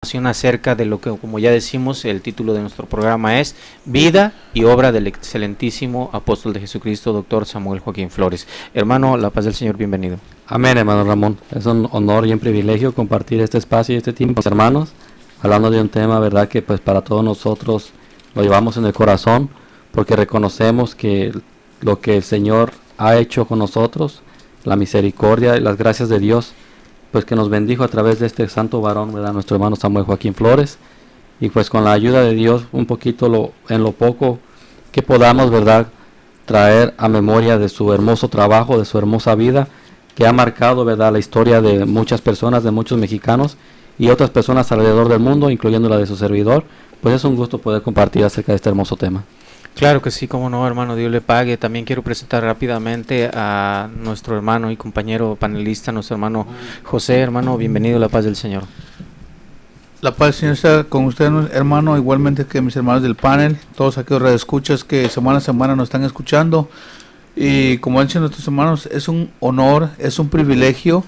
Acerca de lo que, como ya decimos, el título de nuestro programa es Vida y obra del excelentísimo apóstol de Jesucristo, doctor Samuel Joaquín Flores. Hermano, la paz del Señor, bienvenido. Amén, hermano Ramón. Es un honor y un privilegio compartir este espacio y este tiempo, hermanos, hablando de un tema, verdad, que pues para todos nosotros lo llevamos en el corazón, porque reconocemos que lo que el Señor ha hecho con nosotros, la misericordia y las gracias de Dios, pues que nos bendijo a través de este santo varón, ¿verdad? Nuestro hermano Samuel Joaquín Flores, y pues con la ayuda de Dios un poquito en lo poco que podamos, ¿verdad?, traer a memoria de su hermoso trabajo, de su hermosa vida, que ha marcado, ¿verdad?, la historia de muchas personas, de muchos mexicanos y otras personas alrededor del mundo, incluyendo la de su servidor. Pues es un gusto poder compartir acerca de este hermoso tema. Claro que sí, como no, hermano, Dios le pague. También quiero presentar rápidamente a nuestro hermano y compañero panelista, nuestro hermano José. Hermano, bienvenido, la paz del Señor. La paz del Señor está con usted, hermano, igualmente que mis hermanos del panel, todos aquellos radioescuchas que semana a semana nos están escuchando. Y como han dicho nuestros hermanos, es un honor, es un privilegio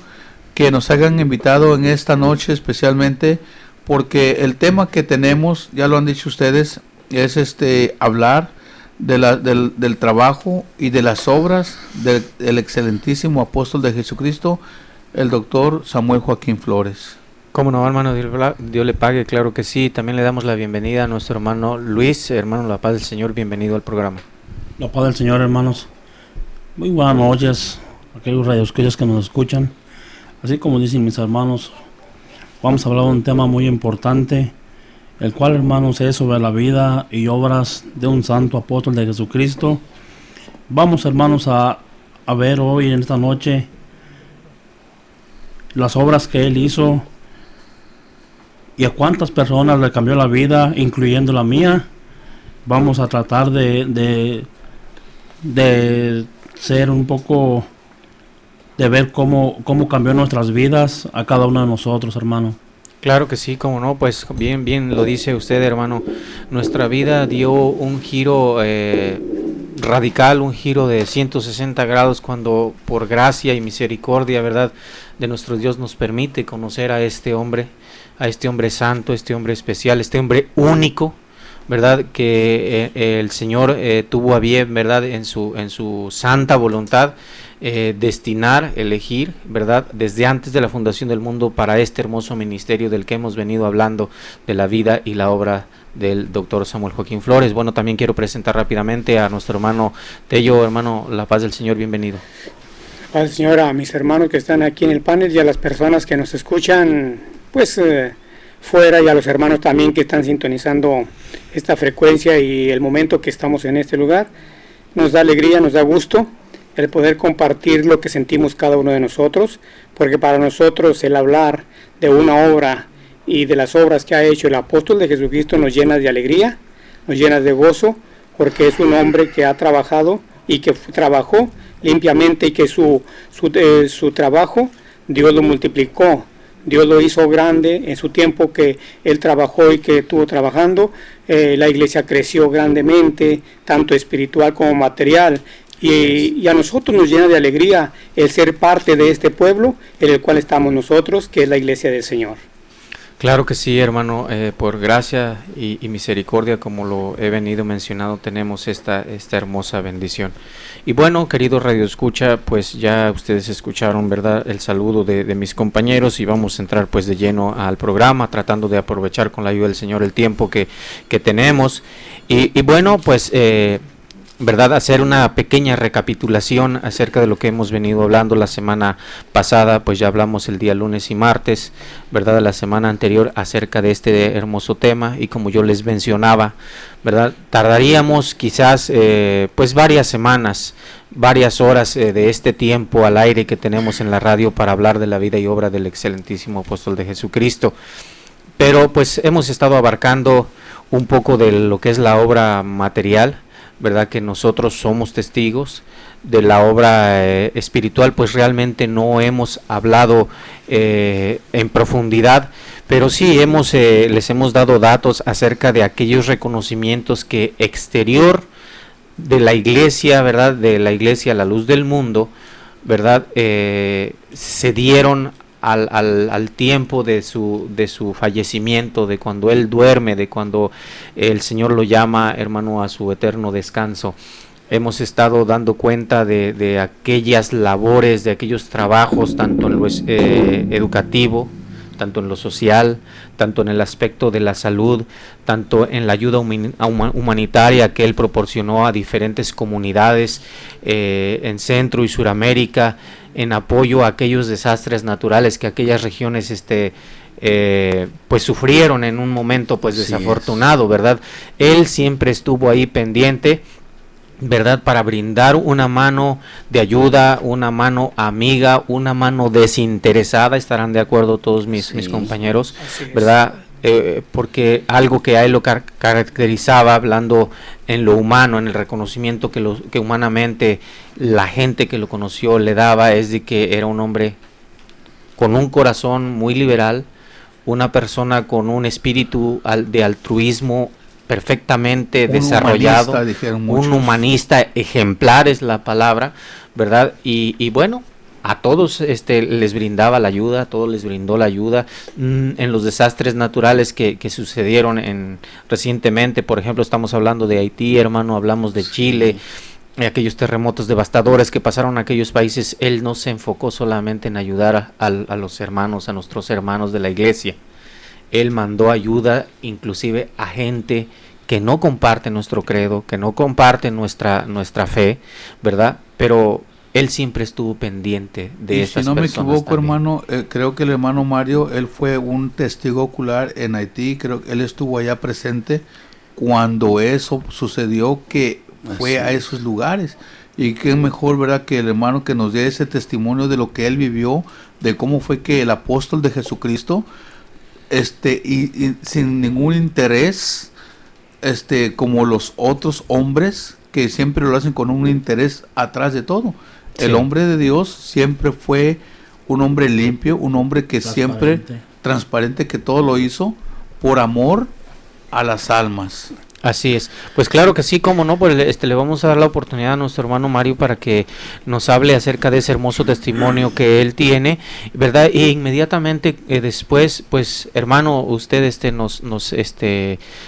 que nos hayan invitado en esta noche especialmente, porque el tema que tenemos, ya lo han dicho ustedes, es hablar del trabajo y de las obras del excelentísimo apóstol de Jesucristo, el doctor Samuel Joaquín Flores. Cómo no, hermano, Dios le pague, claro que sí. También le damos la bienvenida a nuestro hermano Luis. Hermano, la paz del Señor, bienvenido al programa. La paz del Señor, hermanos. Muy buenas noches a aquellos radioescuchas que nos escuchan. Así como dicen mis hermanos, vamos a hablar de un tema muy importante, el cual, hermanos, es sobre la vida y obras de un santo apóstol de Jesucristo. Vamos, hermanos, a ver hoy, en esta noche, las obras que él hizo y a cuántas personas le cambió la vida, incluyendo la mía. Vamos a tratar de ser un poco, de ver cómo cambió nuestras vidas a cada uno de nosotros, hermano. Claro que sí, como no, pues bien lo dice usted, hermano. Nuestra vida dio un giro radical, un giro de 160 grados cuando por gracia y misericordia, ¿verdad?, de nuestro Dios nos permite conocer a este hombre santo, este hombre especial, este hombre único, ¿verdad?, que el Señor tuvo a bien, ¿verdad?, en su santa voluntad, destinar, elegir, ¿verdad?, desde antes de la fundación del mundo para este hermoso ministerio del que hemos venido hablando, de la vida y la obra del doctor Samuel Joaquín Flores. Bueno, también quiero presentar rápidamente a nuestro hermano Tello. Hermano, la paz del Señor, bienvenido. La paz del Señor a mis hermanos que están aquí en el panel y a las personas que nos escuchan, pues fuera, y a los hermanos también que están sintonizando esta frecuencia y el momento que estamos en este lugar. Nos da alegría, nos da gusto el poder compartir lo que sentimos cada uno de nosotros, porque para nosotros el hablar de una obra y de las obras que ha hecho el apóstol de Jesucristo nos llena de alegría, nos llena de gozo, porque es un hombre que ha trabajado y que trabajó limpiamente, y que su trabajo Dios lo multiplicó. Dios lo hizo grande en su tiempo que él trabajó y que estuvo trabajando. La iglesia creció grandemente, tanto espiritual como material, y a nosotros nos llena de alegría el ser parte de este pueblo en el cual estamos nosotros, que es la iglesia del Señor. Claro que sí, hermano, por gracia y misericordia, como lo he venido mencionando, tenemos esta hermosa bendición. Y bueno, querido Radio Escucha, pues ya ustedes escucharon, ¿verdad?, el saludo de mis compañeros, y vamos a entrar pues de lleno al programa, tratando de aprovechar con la ayuda del Señor el tiempo que tenemos. Y bueno, pues ¿verdad?, hacer una pequeña recapitulación acerca de lo que hemos venido hablando la semana pasada. Pues ya hablamos el día lunes y martes, ¿verdad?, de la semana anterior acerca de este hermoso tema, y como yo les mencionaba, ¿verdad?, tardaríamos quizás pues varias semanas, varias horas de este tiempo al aire que tenemos en la radio para hablar de la vida y obra del excelentísimo apóstol de Jesucristo. Pero pues hemos estado abarcando un poco de lo que es la obra material, ¿verdad?, que nosotros somos testigos. De la obra espiritual pues realmente no hemos hablado en profundidad, pero sí les hemos dado datos acerca de aquellos reconocimientos que exterior de la iglesia, ¿verdad?, de la iglesia a la luz del mundo, ¿verdad?, se dieron al tiempo de su fallecimiento, de cuando él duerme, de cuando el Señor lo llama, hermano, a su eterno descanso. Hemos estado dando cuenta de aquellas labores, de aquellos trabajos, tanto en lo educativo, tanto en lo social, tanto en el aspecto de la salud, tanto en la ayuda humanitaria que él proporcionó a diferentes comunidades en Centro y Suramérica, en apoyo a aquellos desastres naturales que aquellas regiones pues sufrieron en un momento pues desafortunado, ¿verdad? Él siempre estuvo ahí pendiente, ¿verdad? Para brindar una mano de ayuda, una mano amiga, una mano desinteresada, estarán de acuerdo todos mis compañeros, ¿verdad? Porque algo que a él lo caracterizaba, hablando en lo humano, en el reconocimiento que humanamente la gente que lo conoció le daba, es de que era un hombre con un corazón muy liberal, una persona con un espíritu de altruismo perfectamente desarrollado, un humanista ejemplar es la palabra, ¿verdad? Y bueno, a todos les brindaba la ayuda, a todos les brindó la ayuda en los desastres naturales que sucedieron recientemente. Por ejemplo, estamos hablando de Haití, hermano, hablamos de Chile, aquellos terremotos devastadores que pasaron en aquellos países. Él no se enfocó solamente en ayudar a los hermanos, a nuestros hermanos de la iglesia. Él mandó ayuda inclusive a gente que no comparte nuestro credo, que no comparte nuestra fe, ¿verdad? Pero él siempre estuvo pendiente de esas personas. Si no me equivoco, también, hermano, creo que el hermano Mario, él fue un testigo ocular en Haití, creo que él estuvo allá presente cuando eso sucedió, que fue a esos lugares. Y qué mejor, ¿verdad?, que el hermano que nos dé ese testimonio de lo que él vivió, de cómo fue que el apóstol de Jesucristo, y sin ningún interés, como los otros hombres que siempre lo hacen con un interés atrás de todo. Sí. El hombre de Dios siempre fue un hombre limpio, un hombre que siempre transparente, que todo lo hizo por amor a las almas. Así es, pues claro que sí, cómo no, pues le vamos a dar la oportunidad a nuestro hermano Mario para que nos hable acerca de ese hermoso testimonio que él tiene, ¿verdad? E inmediatamente después, pues hermano, usted nos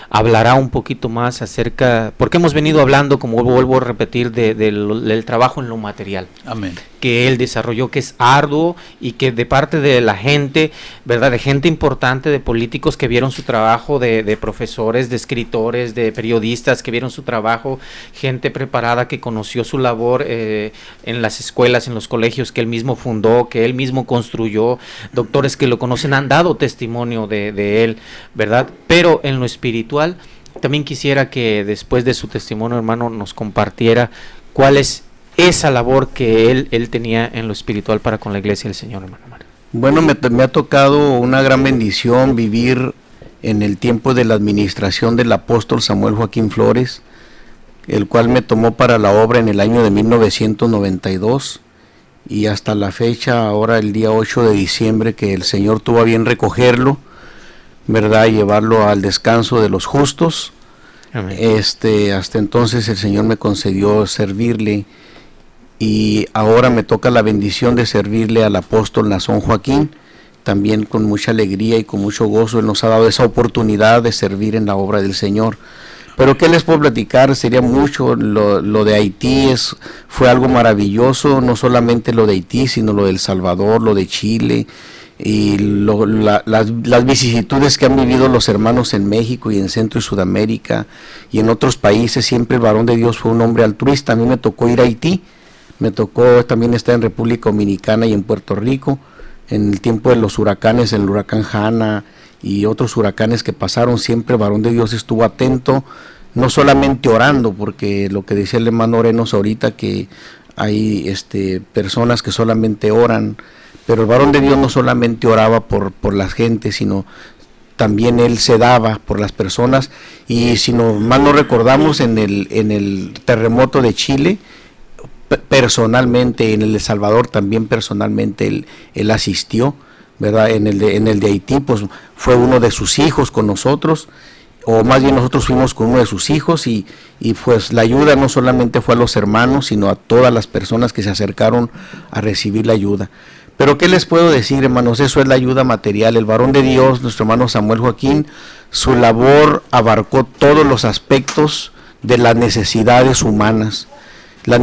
hablará un poquito más acerca, porque hemos venido hablando, como vuelvo a repetir, del trabajo en lo material. Amén. Que él desarrolló, que es arduo, y que de parte de la gente, ¿verdad?, de gente importante, de políticos que vieron su trabajo, de profesores, de escritores, de periodistas que vieron su trabajo, gente preparada que conoció su labor en las escuelas, en los colegios que él mismo fundó, que él mismo construyó, doctores que lo conocen, han dado testimonio de él, ¿verdad? Pero en lo espiritual, también quisiera que después de su testimonio, hermano, nos compartiera cuál es esa labor que él tenía en lo espiritual para con la iglesia del Señor, hermano Mario. Bueno, me ha tocado una gran bendición vivir en el tiempo de la administración del apóstol Samuel Joaquín Flores, el cual me tomó para la obra en el año de 1992, y hasta la fecha, ahora el día 8 de diciembre, que el Señor tuvo a bien recogerlo, ¿verdad?, y llevarlo al descanso de los justos. Amén. Hasta entonces el Señor me concedió servirle, y ahora me toca la bendición de servirle al apóstol Nazón Joaquín, también con mucha alegría y con mucho gozo. Él nos ha dado esa oportunidad de servir en la obra del Señor. Pero ¿qué les puedo platicar? Sería mucho. Lo de Haití fue algo maravilloso, no solamente lo de Haití, sino lo de El Salvador, lo de Chile, y las vicisitudes que han vivido los hermanos en México y en Centro y Sudamérica y en otros países. Siempre el varón de Dios fue un hombre altruista. A mí me tocó ir a Haití, me tocó también estar en República Dominicana y en Puerto Rico, en el tiempo de los huracanes, el huracán Hanna y otros huracanes que pasaron. Siempre el varón de Dios estuvo atento, no solamente orando, porque lo que decía el hermano Orenos ahorita, que hay personas que solamente oran, pero el varón de Dios no solamente oraba por la gente, sino también él se daba por las personas. Y si mal no recordamos, en el terremoto de Chile, personalmente, en el Salvador también personalmente él asistió, ¿verdad? En el de Haití, pues fue uno de sus hijos con nosotros, o más bien nosotros fuimos con uno de sus hijos, y pues la ayuda no solamente fue a los hermanos, sino a todas las personas que se acercaron a recibir la ayuda. Pero ¿qué les puedo decir, hermanos? Eso es la ayuda material. El varón de Dios, nuestro hermano Samuel Joaquín, su labor abarcó todos los aspectos de las necesidades humanas. Las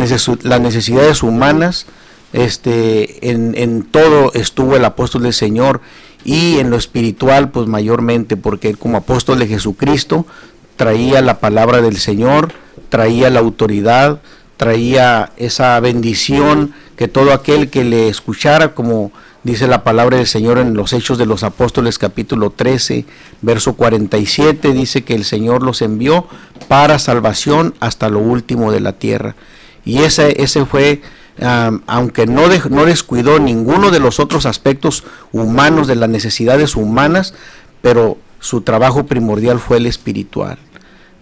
necesidades humanas, en todo estuvo el apóstol del Señor, y en lo espiritual, pues mayormente, porque él como apóstol de Jesucristo traía la palabra del Señor, traía la autoridad, traía esa bendición que todo aquel que le escuchara, como dice la palabra del Señor en los Hechos de los Apóstoles capítulo 13, verso 47, dice que el Señor los envió para salvación hasta lo último de la tierra. Y ese fue, aunque no descuidó ninguno de los otros aspectos humanos, de las necesidades humanas, pero su trabajo primordial fue el espiritual.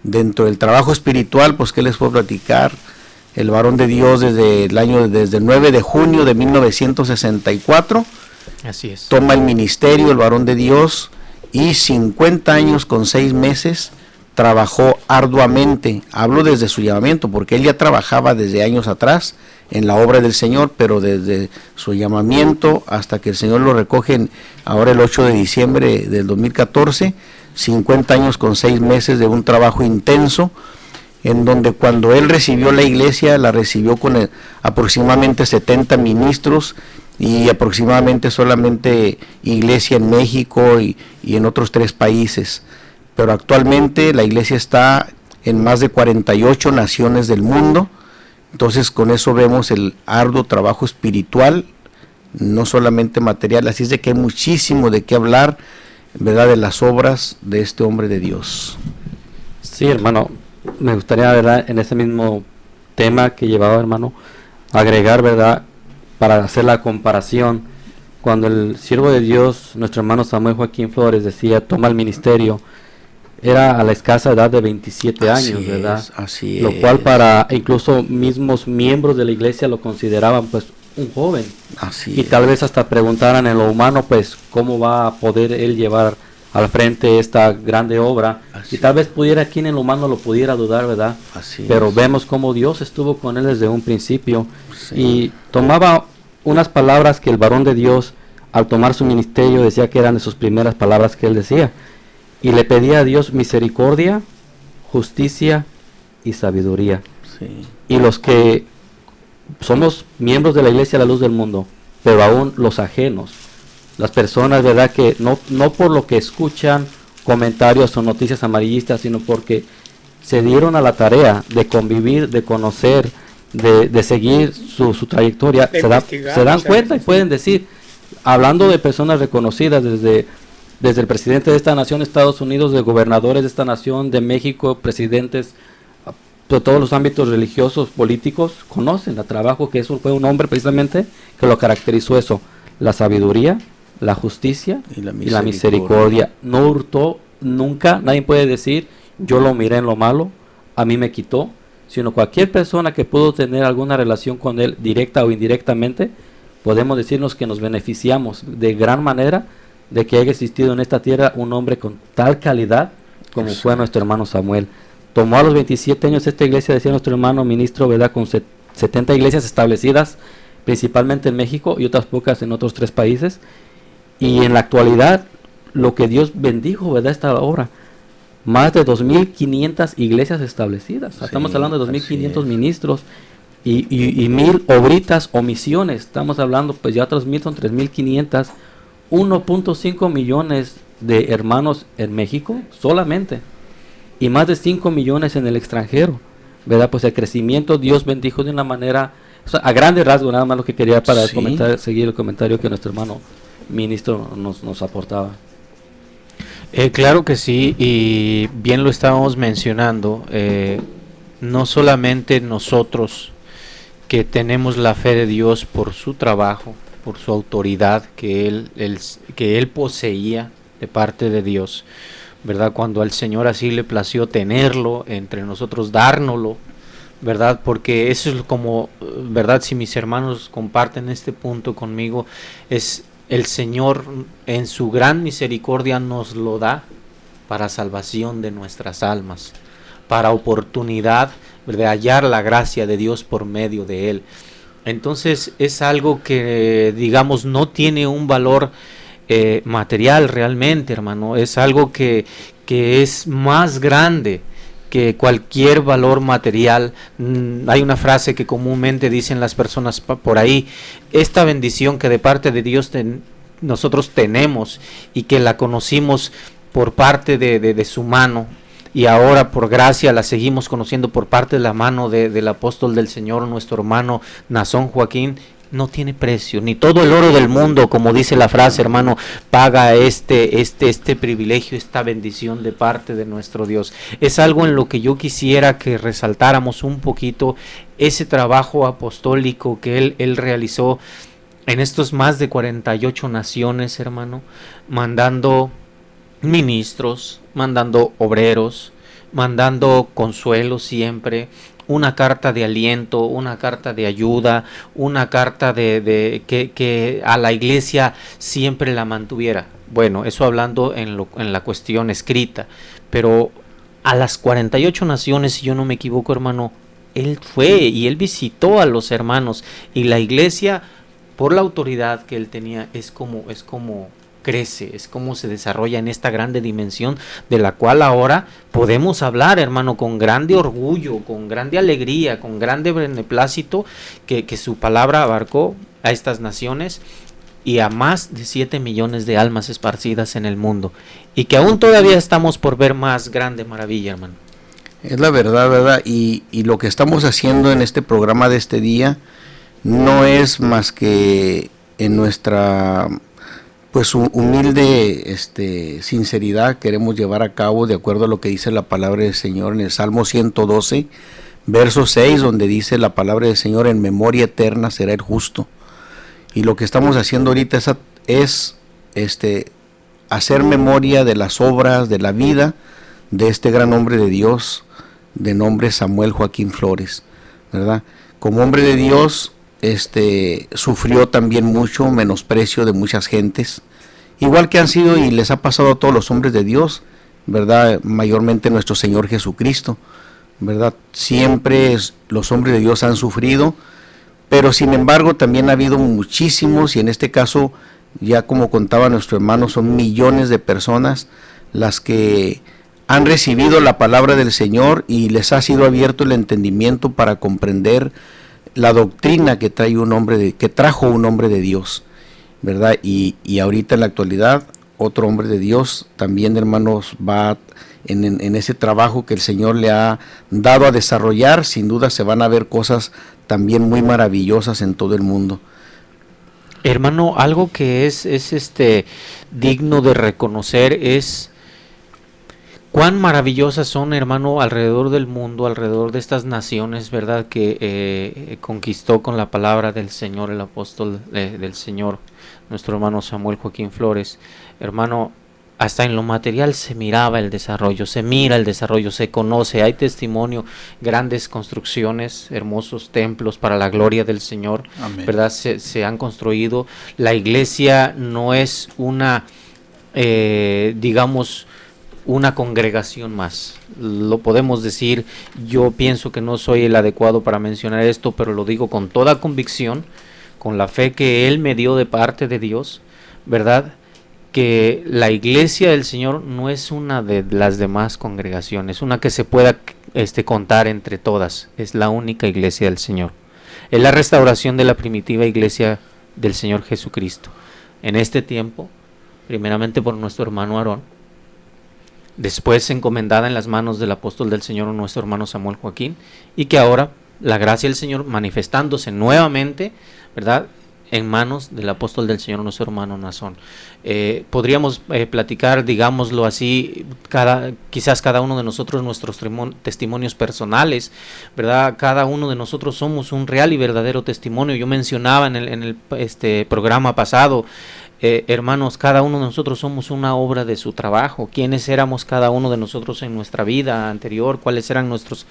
Dentro del trabajo espiritual, pues ¿qué les puedo platicar? El varón de Dios desde el 9 de junio de 1964, así es, toma el ministerio, el varón de Dios, y 50 años con 6 meses trabajó arduamente. Hablo desde su llamamiento, porque él ya trabajaba desde años atrás en la obra del Señor, pero desde su llamamiento hasta que el Señor lo recoge ahora el 8 de diciembre del 2014, 50 años con 6 meses de un trabajo intenso, en donde cuando él recibió la iglesia, la recibió con aproximadamente 70 ministros y aproximadamente solamente iglesia en México y en otros 3 países. Pero actualmente la iglesia está en más de 48 naciones del mundo. Entonces con eso vemos el arduo trabajo espiritual, no solamente material. Así es de que hay muchísimo de qué hablar, ¿verdad?, de las obras de este hombre de Dios. Sí, hermano, me gustaría, ¿verdad?, en ese mismo tema que llevaba, hermano, agregar, ¿verdad?, para hacer la comparación. Cuando el siervo de Dios, nuestro hermano Samuel Joaquín Flores, decía, toma el ministerio, era a la escasa edad de 27 años, ¿verdad? Así lo cual para incluso mismos miembros de la iglesia lo consideraban pues un joven. Así y tal vez hasta preguntaran en lo humano pues cómo va a poder él llevar al frente esta grande obra. Así y tal vez pudiera, quien en lo humano lo pudiera dudar, ¿verdad? Así Pero es. vemos cómo Dios estuvo con él desde un principio. Sí. Y tomaba unas palabras que el varón de Dios al tomar su ministerio decía que eran de sus primeras palabras que él decía, y le pedía a Dios misericordia, justicia y sabiduría. Sí. Y los que somos miembros de la iglesia a la luz del mundo, pero aún los ajenos, las personas, ¿verdad?, que no por lo que escuchan comentarios o noticias amarillistas, sino porque se dieron a la tarea de convivir, de conocer, de seguir su trayectoria, se dan cuenta y pueden decir, hablando de personas reconocidas desde el presidente de esta nación, Estados Unidos, de gobernadores de esta nación, de México, presidentes de todos los ámbitos religiosos, políticos, conocen el trabajo que eso fue un hombre precisamente que lo caracterizó eso, la sabiduría, la justicia y la misericordia. No hurtó nunca, nadie puede decir, yo lo miré en lo malo, a mí me quitó, sino cualquier persona que pudo tener alguna relación con él, directa o indirectamente, podemos decirnos que nos beneficiamos de gran manera de que haya existido en esta tierra un hombre con tal calidad como fue nuestro hermano Samuel. Tomó a los 27 años esta iglesia, decía nuestro hermano ministro, ¿verdad?, con 70 iglesias establecidas, principalmente en México y otras pocas en otros 3 países. Y en la actualidad, lo que Dios bendijo, ¿verdad?, esta obra, más de 2.500 iglesias establecidas. Sí, estamos hablando de 2.500 ministros y 1.000 obritas o misiones. Estamos hablando, pues ya otros 1.000 son 3.500. 1.5 millones de hermanos en México solamente y más de 5 millones en el extranjero, ¿verdad? Pues el crecimiento Dios bendijo de una manera, o sea, a grandes rasgos, nada más lo que quería para seguir el comentario que nuestro hermano ministro nos aportaba. Claro que sí, y bien lo estábamos mencionando, no solamente nosotros que tenemos la fe de Dios por su trabajo, por su autoridad que él poseía de parte de Dios, ¿verdad? Cuando al Señor así le plació tenerlo entre nosotros, dárnoslo, ¿verdad? Porque eso es como, ¿verdad? Si mis hermanos comparten este punto conmigo, es el Señor en su gran misericordia nos lo da para salvación de nuestras almas, para oportunidad de hallar la gracia de Dios por medio de él. Entonces es algo que, digamos, no tiene un valor material realmente, hermano. Es algo que es más grande que cualquier valor material. Hay una frase que comúnmente dicen las personas por ahí: esta bendición que de parte de Dios nosotros tenemos y que la conocimos por parte de su mano, y ahora por gracia la seguimos conociendo por parte de la mano del apóstol del Señor, nuestro hermano Nazón Joaquín, no tiene precio, ni todo el oro del mundo, como dice la frase, hermano, paga este privilegio, esta bendición de parte de nuestro Dios. Es algo en lo que yo quisiera que resaltáramos un poquito, ese trabajo apostólico que él realizó en estos más de 48 naciones, hermano, mandando ministros, mandando obreros, mandando consuelo siempre, una carta de aliento, una carta de ayuda, una carta de que a la iglesia siempre la mantuviera. Bueno, eso hablando en la cuestión escrita, pero a las 48 naciones, si yo no me equivoco, hermano, él fue y él visitó a los hermanos, y la iglesia, por la autoridad que él tenía, es como crece, es como se desarrolla en esta grande dimensión, de la cual ahora podemos hablar, hermano, con grande orgullo, con grande alegría, con grande beneplácito, que su palabra abarcó a estas naciones y a más de 7 millones de almas esparcidas en el mundo, y que aún todavía estamos por ver más grande maravilla, hermano. Es la verdad, ¿verdad? Y lo que estamos haciendo en este programa de este día no es más que en nuestra pues humilde sinceridad queremos llevar a cabo de acuerdo a lo que dice la palabra del Señor en el Salmo 112, verso 6, donde dice la palabra del Señor: en memoria eterna será el justo. Y lo que estamos haciendo ahorita es hacer memoria de las obras, de la vida de este gran hombre de Dios, de nombre Samuel Joaquín Flores, ¿verdad? Como hombre de Dios, sufrió también mucho menosprecio de muchas gentes, igual que han sido y les ha pasado a todos los hombres de Dios, ¿verdad? Mayormente nuestro Señor Jesucristo, ¿verdad? Siempre los hombres de Dios han sufrido, pero sin embargo también ha habido muchísimos, y en este caso, ya como contaba nuestro hermano, son millones de personas las que han recibido la palabra del Señor y les ha sido abierto el entendimiento para comprender la doctrina que trajo un hombre de Dios, ¿verdad? Y ahorita en la actualidad otro hombre de Dios también, hermanos, va en ese trabajo que el Señor le ha dado a desarrollar. Sin duda se van a ver cosas también muy maravillosas en todo el mundo. Hermano, algo que es digno de reconocer es cuán maravillosas son, hermano, alrededor del mundo, alrededor de estas naciones, ¿verdad? Que conquistó con la palabra del Señor, el apóstol del Señor, nuestro hermano Samuel Joaquín Flores. Hermano, hasta en lo material se miraba el desarrollo, se mira el desarrollo, se conoce, hay testimonio, grandes construcciones, hermosos templos para la gloria del Señor. Amén. ¿Verdad? Se han construido. La iglesia no es una, digamos, una congregación más, lo podemos decir. Yo pienso que no soy el adecuado para mencionar esto, pero lo digo con toda convicción, con la fe que Él me dio de parte de Dios, ¿verdad? Que la iglesia del Señor no es una de las demás congregaciones, una que se pueda contar entre todas, es la única iglesia del Señor. Es la restauración de la primitiva iglesia del Señor Jesucristo. En este tiempo, primeramente por nuestro hermano Aarón, después encomendada en las manos del apóstol del Señor, nuestro hermano Samuel Joaquín, y que ahora la gracia del Señor manifestándose nuevamente, ¿verdad?, en manos del apóstol del Señor, nuestro hermano Nazón. Podríamos platicar, digámoslo así, quizás cada uno de nosotros nuestros testimonios personales, ¿verdad? Cada uno de nosotros somos un real y verdadero testimonio. Yo mencionaba en el programa pasado hermanos, cada uno de nosotros somos una obra de su trabajo. ¿Quiénes éramos cada uno de nosotros en nuestra vida anterior? ¿Cuáles eran nuestros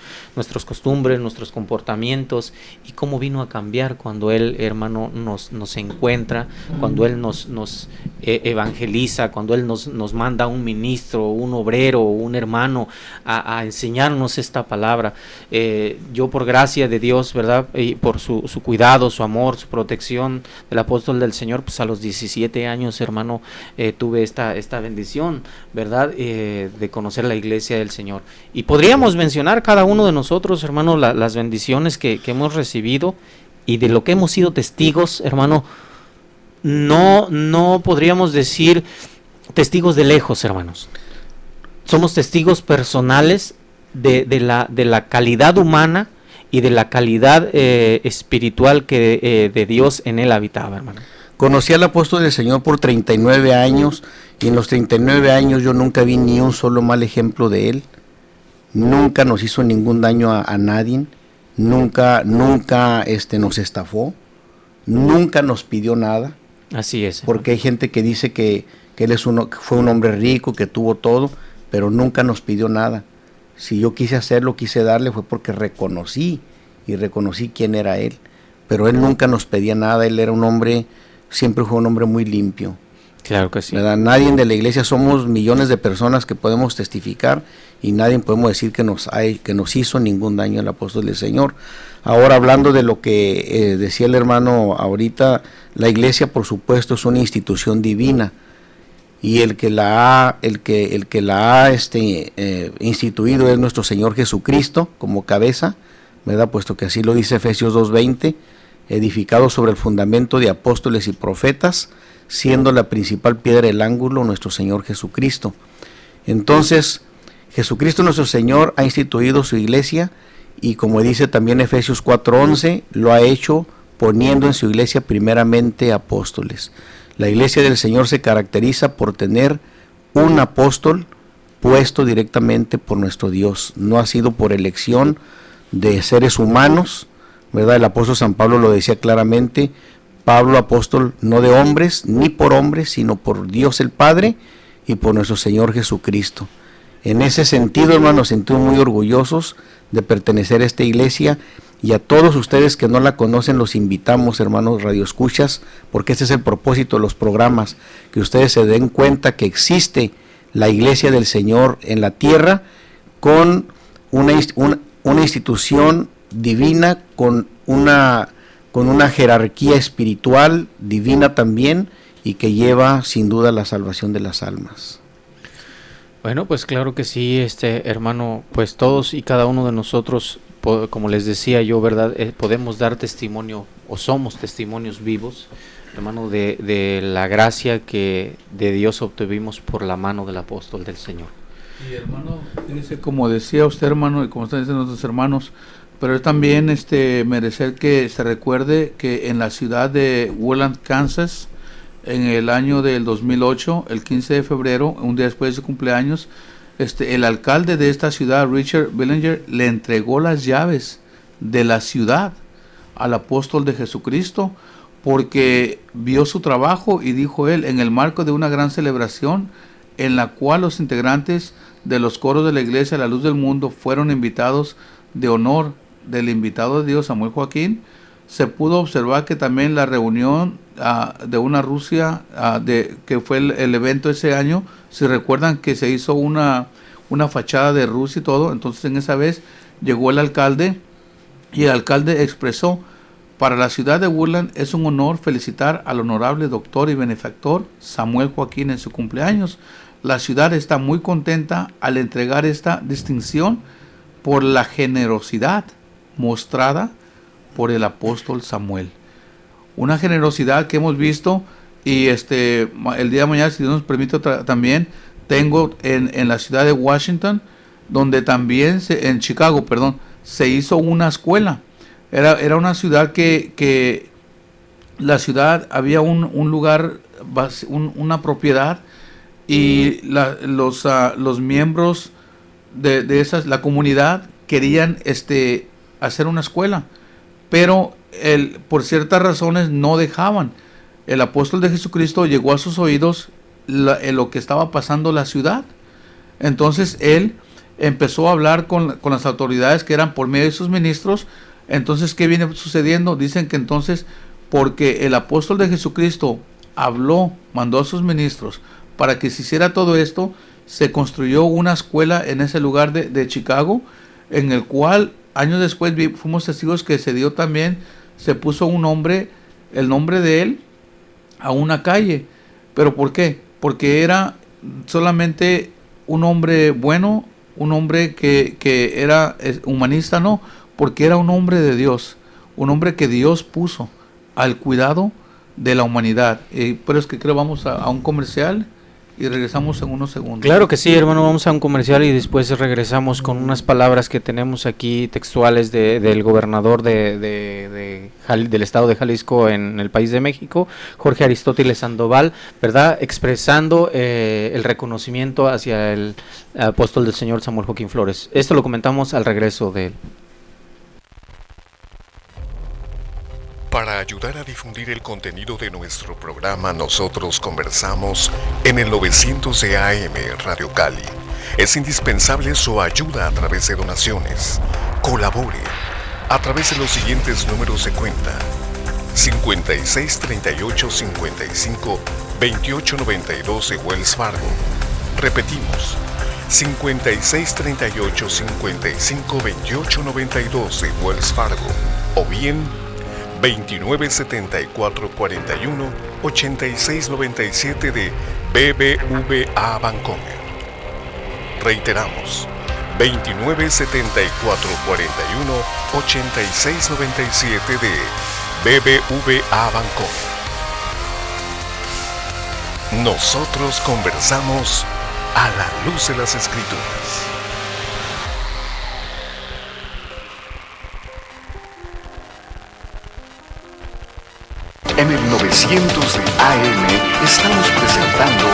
costumbres, nuestros comportamientos? ¿Y cómo vino a cambiar cuando Él, hermano, nos encuentra, cuando Él nos evangeliza, cuando Él nos manda un ministro, un obrero, un hermano a enseñarnos esta palabra? Yo, por gracia de Dios, ¿verdad? Y por su cuidado, su amor, su protección del apóstol del Señor, pues a los 17 años, hermano, tuve esta bendición, ¿verdad? De conocer la iglesia del Señor. Y podríamos mencionar cada uno de nosotros, hermano, las bendiciones que hemos recibido y de lo que hemos sido testigos, hermano. No podríamos decir testigos de lejos, hermanos. Somos testigos personales de la calidad humana y de la calidad espiritual que de Dios en él habitaba, hermano. Conocí al apóstol del Señor por 39 años y en los 39 años yo nunca vi ni un solo mal ejemplo de él. Nunca nos hizo ningún daño a nadie. Nunca nos estafó. Nunca nos pidió nada. Así es. Porque hay gente que dice que él fue un hombre rico, que tuvo todo, pero nunca nos pidió nada. Si yo quise hacerlo, quise darle, fue porque reconocí quién era él. Pero él nunca nos pedía nada. Él era un hombre, siempre fue un hombre muy limpio. Claro que sí. ¿Verdad? Nadie de la iglesia, somos millones de personas que podemos testificar y nadie podemos decir que nos hizo ningún daño el apóstol del Señor. Ahora, hablando de lo que decía el hermano ahorita, la iglesia, por supuesto, es una institución divina y el que la ha instituido es nuestro Señor Jesucristo como cabeza, ¿verdad? Puesto que así lo dice Efesios 2:20, edificado sobre el fundamento de apóstoles y profetas, siendo la principal piedra del ángulo nuestro Señor Jesucristo. Entonces, Jesucristo nuestro Señor ha instituido su iglesia y, como dice también Efesios 4:11, lo ha hecho poniendo en su iglesia primeramente apóstoles. La iglesia del Señor se caracteriza por tener un apóstol puesto directamente por nuestro Dios. No ha sido por elección de seres humanos, ¿verdad? El apóstol San Pablo lo decía claramente: Pablo, apóstol no de hombres, ni por hombres, sino por Dios el Padre y por nuestro Señor Jesucristo. En ese sentido, hermanos, nos sentimos muy orgullosos de pertenecer a esta iglesia, y a todos ustedes que no la conocen los invitamos, hermanos radioescuchas, porque este es el propósito de los programas, que ustedes se den cuenta que existe la iglesia del Señor en la tierra con una institución divina, con una jerarquía espiritual divina también, y que lleva sin duda la salvación de las almas. Bueno, pues claro que sí, hermano, pues todos y cada uno de nosotros, como les decía yo, ¿verdad? Podemos dar testimonio, o somos testimonios vivos, hermano, de la gracia que de Dios obtuvimos por la mano del apóstol del Señor. Y hermano, fíjese, como decía usted, hermano, y como están diciendo nuestros hermanos, pero es también merecer que se recuerde que en la ciudad de Woodland, Kansas, en el año del 2008, el 15 de febrero, un día después de su cumpleaños, el alcalde de esta ciudad, Richard Billinger, le entregó las llaves de la ciudad al apóstol de Jesucristo, porque vio su trabajo y dijo él, en el marco de una gran celebración en la cual los integrantes de los coros de la iglesia La Luz del Mundo fueron invitados de honor del invitado de Dios, Samuel Joaquín, se pudo observar que también la reunión de una Rusia, que fue el evento ese año, si recuerdan que se hizo una fachada de Rusia y todo, entonces en esa vez llegó el alcalde y el alcalde expresó: para la ciudad de Woodland es un honor felicitar al honorable doctor y benefactor Samuel Joaquín en su cumpleaños. La ciudad está muy contenta al entregar esta distinción por la generosidad mostrada por el apóstol Samuel. Una generosidad que hemos visto, y el día de mañana, si Dios nos permite, también tengo en la ciudad de Washington, donde también, en Chicago, perdón, se hizo una escuela. Era una ciudad que la ciudad había un lugar, una propiedad, y los miembros de la comunidad querían hacer una escuela, pero por ciertas razones no dejaban. el apóstol de Jesucristo llegó a sus oídos lo que estaba pasando en la ciudad. Entonces él empezó a hablar con las autoridades que eran por medio de sus ministros. Entonces, ¿qué viene sucediendo? Dicen que entonces, porque el apóstol de Jesucristo habló, mandó a sus ministros para que se hiciera todo esto, se construyó una escuela en ese lugar de Chicago, en el cual años después fuimos testigos que se dio también, se puso un nombre, el nombre de él, a una calle. ¿Pero por qué? Porque era solamente un hombre bueno, un hombre que era humanista, no, porque era un hombre de Dios, un hombre que Dios puso al cuidado de la humanidad. Pero es que creo vamos a un comercial y regresamos en unos segundos. Claro que sí, hermano, vamos a un comercial y después regresamos con unas palabras que tenemos aquí textuales del gobernador del estado de Jalisco en el país de México, Jorge Aristóteles Sandoval, ¿verdad? Expresando el reconocimiento hacia el apóstol del Señor Samuel Joaquín Flores. Esto lo comentamos al regreso de él. Para ayudar a difundir el contenido de nuestro programa, nosotros conversamos en el 900 de AM Radio Cali. Es indispensable su ayuda a través de donaciones. Colabore a través de los siguientes números de cuenta: 56 38 55 28 92 de Wells Fargo. Repetimos, 56 38 55 28 92 de Wells Fargo, o bien 297441 8697 de BBVA Bancomer. Reiteramos, 297441 8697 de BBVA Bancomer. Nosotros conversamos a la luz de las Escrituras. En el 900 de AM estamos presentando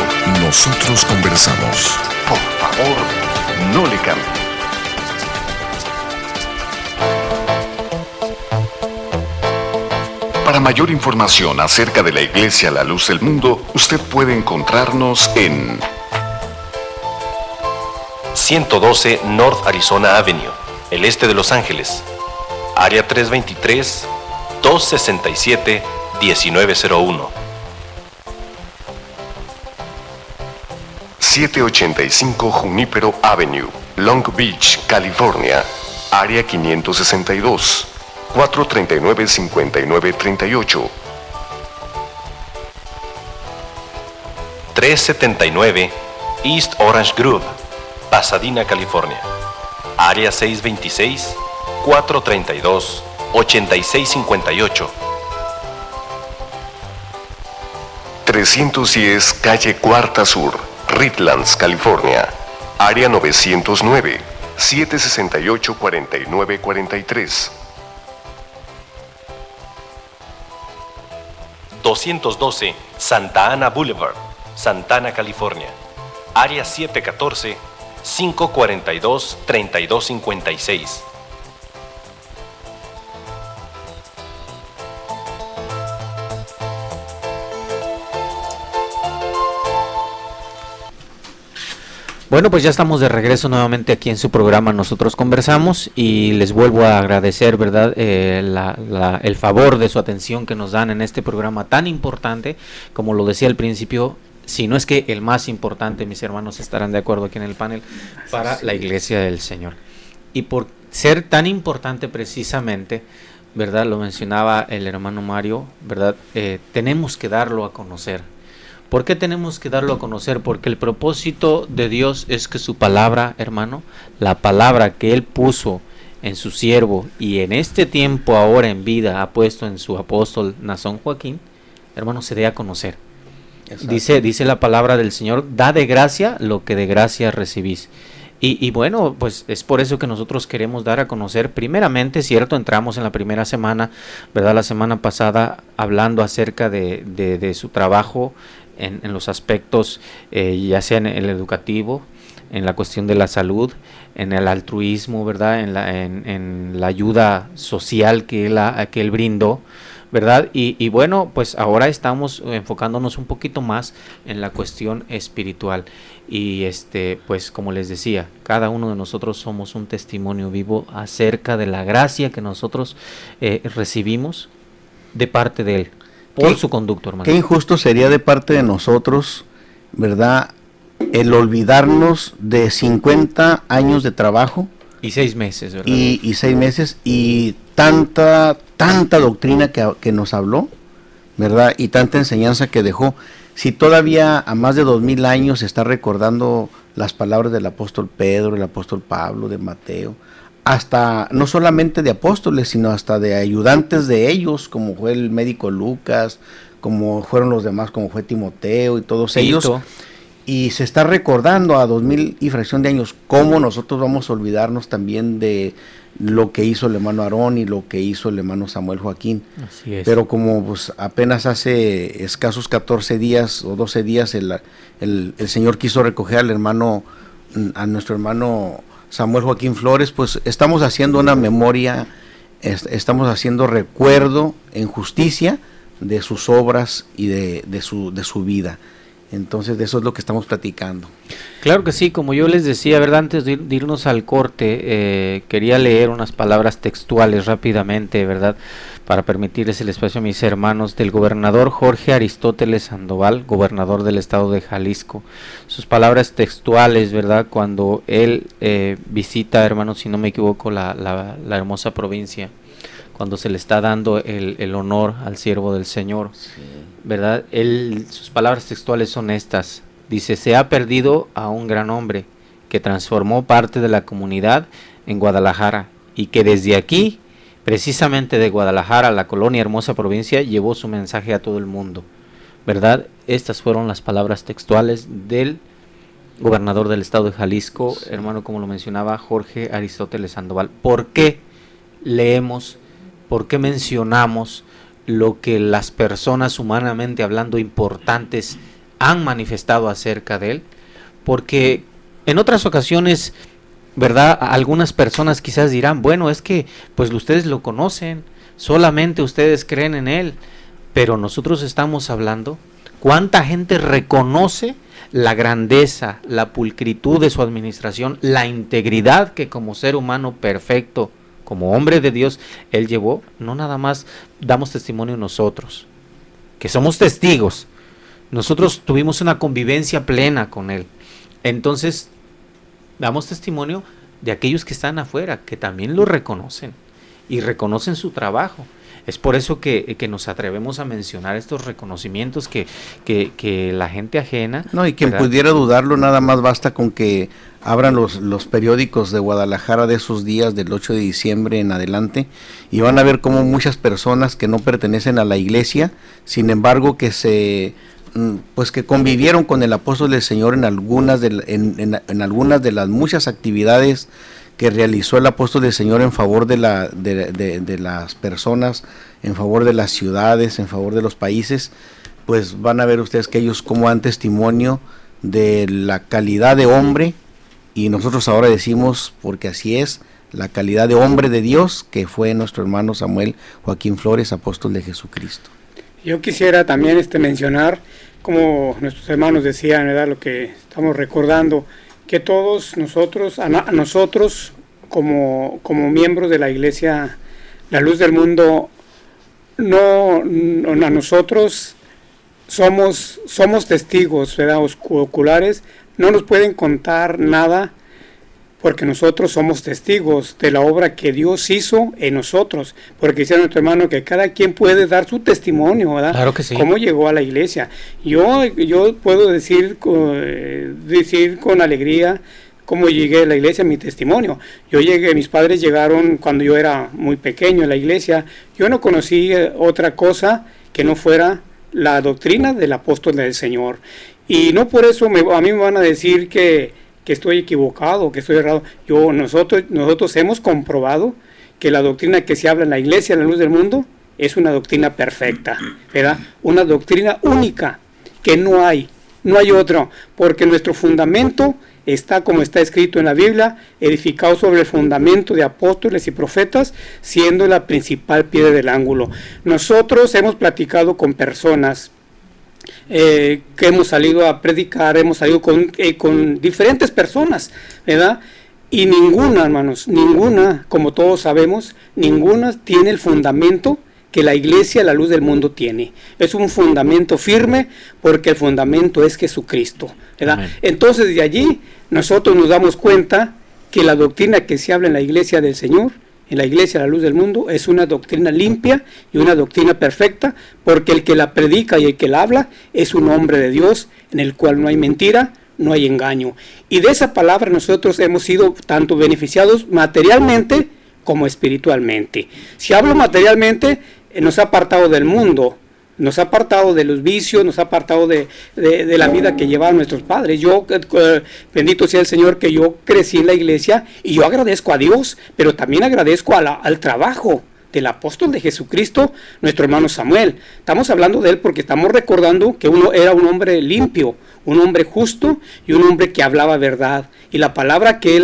Nosotros Conversamos. Por favor, no le cambie. Para mayor información acerca de la Iglesia La Luz del Mundo, usted puede encontrarnos en 112 North Arizona Avenue, el este de Los Ángeles, área 323-267-1901. 785 Junipero Avenue, Long Beach, California, área 562, 439-5938. 379 East Orange Grove, Pasadena, California, área 626-432-8658. 310 Calle Cuarta Sur, Redlands, California, área 909-768-4943. 212 Santa Ana Boulevard, Santana, California, área 714-542-3256. 'Bueno, pues ya estamos de regreso nuevamente aquí en su programa Nosotros Conversamos, y les vuelvo a agradecer, ¿verdad?, el favor de su atención que nos dan en este programa tan importante. Como lo decía al principio, si no es que el más importante, mis hermanos estarán de acuerdo aquí en el panel, para la Iglesia del Señor. Y por ser tan importante precisamente, ¿verdad?, lo mencionaba el hermano Mario, ¿verdad?, tenemos que darlo a conocer. ¿Por qué tenemos que darlo a conocer? Porque el propósito de Dios es que su palabra, hermano, la palabra que Él puso en su siervo y en este tiempo ahora en vida ha puesto en su apóstol Nazón Joaquín, hermano, se dé a conocer. Dice la palabra del Señor: da de gracia lo que de gracia recibís. Y bueno, pues es por eso que nosotros queremos dar a conocer, primeramente, cierto, entramos en la primera semana, ¿verdad?, la semana pasada, hablando acerca de su trabajo en los aspectos, ya sea en el educativo, en la cuestión de la salud, en el altruismo, ¿verdad?, en la ayuda social que él brindó, ¿verdad? Y bueno, pues ahora estamos enfocándonos un poquito más en la cuestión espiritual. Y pues como les decía, cada uno de nosotros somos un testimonio vivo acerca de la gracia que nosotros recibimos de parte de Él, por su conducto, hermano. Qué injusto sería de parte de nosotros, ¿verdad?, el olvidarnos de 50 años de trabajo. Y 6 meses, ¿verdad? Y 6 meses y tanta doctrina que nos habló, ¿verdad? Y tanta enseñanza que dejó. Si todavía a más de 2000 años se está recordando las palabras del apóstol Pedro, el apóstol Pablo, de Mateo, hasta no solamente de apóstoles, sino hasta de ayudantes de ellos, como fue el médico Lucas, como fueron los demás, como fue Timoteo y todos ellos. Y se está recordando a 2000 y fracción de años. ¿Cómo nosotros vamos a olvidarnos también de lo que hizo el hermano Aarón y lo que hizo el hermano Samuel Joaquín? Así es. Pero como pues apenas hace escasos 14 días o 12 días el Señor quiso recoger al hermano, a nuestro hermano Samuel Joaquín Flores, pues estamos haciendo una memoria, estamos haciendo recuerdo en justicia de sus obras y de su vida. Entonces de eso es lo que estamos platicando. Claro que sí, como yo les decía, ¿verdad? Antes de irnos al corte, quería leer unas palabras textuales rápidamente, ¿verdad? Para permitirles el espacio a mis hermanos, del gobernador Jorge Aristóteles Sandoval, gobernador del estado de Jalisco. Sus palabras textuales, ¿verdad? Cuando él visita, hermanos, si no me equivoco, la hermosa provincia, cuando se le está dando el honor al siervo del Señor, sí, ¿verdad? Sus palabras textuales son estas. Dice: se ha perdido a un gran hombre que transformó parte de la comunidad en Guadalajara y que desde aquí, precisamente de Guadalajara, la colonia hermosa provincia, llevó su mensaje a todo el mundo, ¿verdad? Estas fueron las palabras textuales del gobernador del estado de Jalisco, sí, hermano, como lo mencionaba, Jorge Aristóteles Sandoval. ¿Por qué leemos? ¿Por qué mencionamos lo que las personas, humanamente hablando, importantes han manifestado acerca de él? Porque en otras ocasiones, ¿verdad?, algunas personas quizás dirán, bueno, es que pues ustedes lo conocen, solamente ustedes creen en él, pero nosotros estamos hablando cuánta gente reconoce la grandeza, la pulcritud de su administración, la integridad que como ser humano perfecto, como hombre de Dios, él llevó. No nada más damos testimonio nosotros, que somos testigos. Nosotros tuvimos una convivencia plena con él. Entonces, damos testimonio de aquellos que están afuera, que también lo reconocen y reconocen su trabajo. Es por eso que nos atrevemos a mencionar estos reconocimientos que la gente ajena... No, y quien ¿verdad? Pudiera dudarlo, nada más basta con que abran los periódicos de Guadalajara de esos días, del 8 de diciembre en adelante, y van a ver cómo muchas personas que no pertenecen a la iglesia, sin embargo que que convivieron con el apóstol del Señor en algunas de las muchas actividades que realizó el apóstol del Señor en favor de las personas, en favor de las ciudades, en favor de los países. Pues van a ver ustedes que ellos como dan testimonio de la calidad de hombre, y nosotros ahora decimos, porque así es, la calidad de hombre de Dios que fue nuestro hermano Samuel Joaquín Flores, apóstol de Jesucristo. Yo quisiera también mencionar, como nuestros hermanos decían, ¿verdad?, lo que estamos recordando, que todos nosotros, a nosotros como miembros de la Iglesia La Luz del Mundo, a nosotros somos testigos, ¿verdad?, oculares. No nos pueden contar nada, porque nosotros somos testigos de la obra que Dios hizo en nosotros, porque dice nuestro hermano que cada quien puede dar su testimonio, ¿verdad? Claro que sí. Cómo llegó a la iglesia. Yo puedo decir con alegría cómo llegué a la iglesia, mi testimonio. Mis padres llegaron cuando yo era muy pequeño a la iglesia. Yo no conocí otra cosa que no fuera la doctrina del apóstol del Señor. Y no por eso a mí me van a decir que estoy equivocado, que estoy errado. Nosotros hemos comprobado que la doctrina que se habla en la iglesia, en la luz del mundo, es una doctrina perfecta, ¿verdad? Una doctrina única, que no hay otro, porque nuestro fundamento está como está escrito en la Biblia, edificado sobre el fundamento de apóstoles y profetas, siendo la principal piedra del ángulo. Nosotros hemos platicado con personas que hemos salido a predicar, hemos salido con diferentes personas, ¿verdad? Y ninguna, hermanos, ninguna, como todos sabemos, ninguna tiene el fundamento que la iglesia, la luz del mundo, tiene. Es un fundamento firme porque el fundamento es Jesucristo, ¿verdad? Amén. Entonces de allí nosotros nos damos cuenta que la doctrina que se habla en la iglesia del Señor, en la iglesia la luz del mundo, es una doctrina limpia y una doctrina perfecta, porque el que la predica y el que la habla es un hombre de Dios, en el cual no hay mentira, no hay engaño. Y de esa palabra nosotros hemos sido tanto beneficiados materialmente como espiritualmente. Si hablo materialmente, nos ha apartado del mundo, nos ha apartado de los vicios, nos ha apartado de la vida que llevaban nuestros padres. Yo, bendito sea el Señor, que yo crecí en la iglesia y yo agradezco a Dios, pero también agradezco al trabajo del apóstol de Jesucristo, nuestro hermano Samuel. Estamos hablando de él porque estamos recordando que uno era un hombre limpio, un hombre justo y un hombre que hablaba verdad. Y la palabra que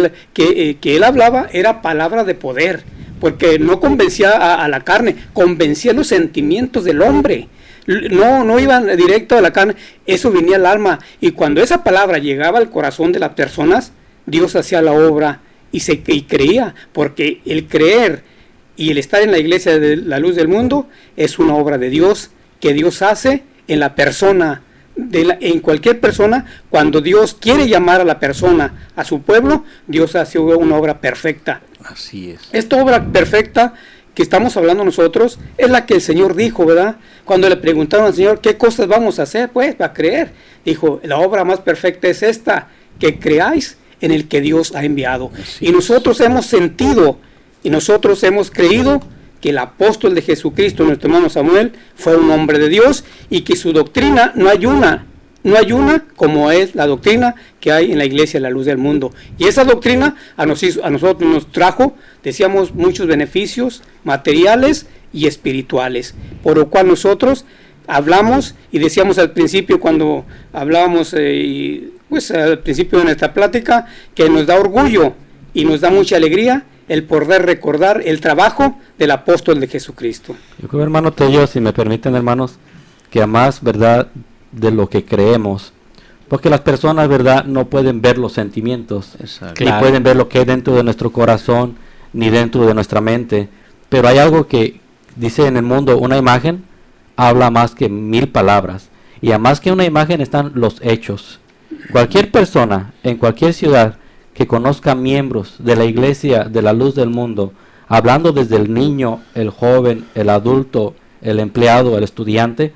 él hablaba era palabra de poder, porque no convencía a la carne, convencía los sentimientos del hombre. No iban directo a la carne, eso venía al alma. Y cuando esa palabra llegaba al corazón de las personas, Dios hacía la obra y creía, porque el creer y el estar en la iglesia de la luz del mundo es una obra de Dios, que Dios hace en la persona, en cualquier persona. Cuando Dios quiere llamar a la persona, a su pueblo, Dios hace una obra perfecta. Así es. Esta obra perfecta que estamos hablando nosotros es la que el Señor dijo, ¿verdad? Cuando le preguntaron al Señor, ¿qué cosas vamos a hacer? Pues, para creer. Dijo, la obra más perfecta es esta, que creáis en el que Dios ha enviado. Así y nosotros hemos sentido y nosotros hemos creído que el apóstol de Jesucristo, nuestro hermano Samuel, fue un hombre de Dios y que su doctrina no hay una como es la doctrina que hay en la iglesia de la luz del mundo. Y esa doctrina a nosotros nos trajo, decíamos, muchos beneficios materiales y espirituales, por lo cual nosotros hablamos y decíamos al principio, cuando hablábamos, pues al principio de nuestra plática, que nos da orgullo y nos da mucha alegría el poder recordar el trabajo del apóstol de Jesucristo. Yo creo, hermano Tello, si me permiten, hermanos, que a más, ¿verdad?, de lo que creemos, porque las personas, ¿verdad?, no pueden ver los sentimientos, ni pueden ver lo que hay dentro de nuestro corazón, ni dentro de nuestra mente, pero hay algo que dice en el mundo, una imagen habla más que 1000 palabras, y a más que una imagen están los hechos. Cualquier persona, en cualquier ciudad, que conozca miembros de la iglesia de la luz del mundo, hablando desde el niño, el joven, el adulto, el empleado, el estudiante,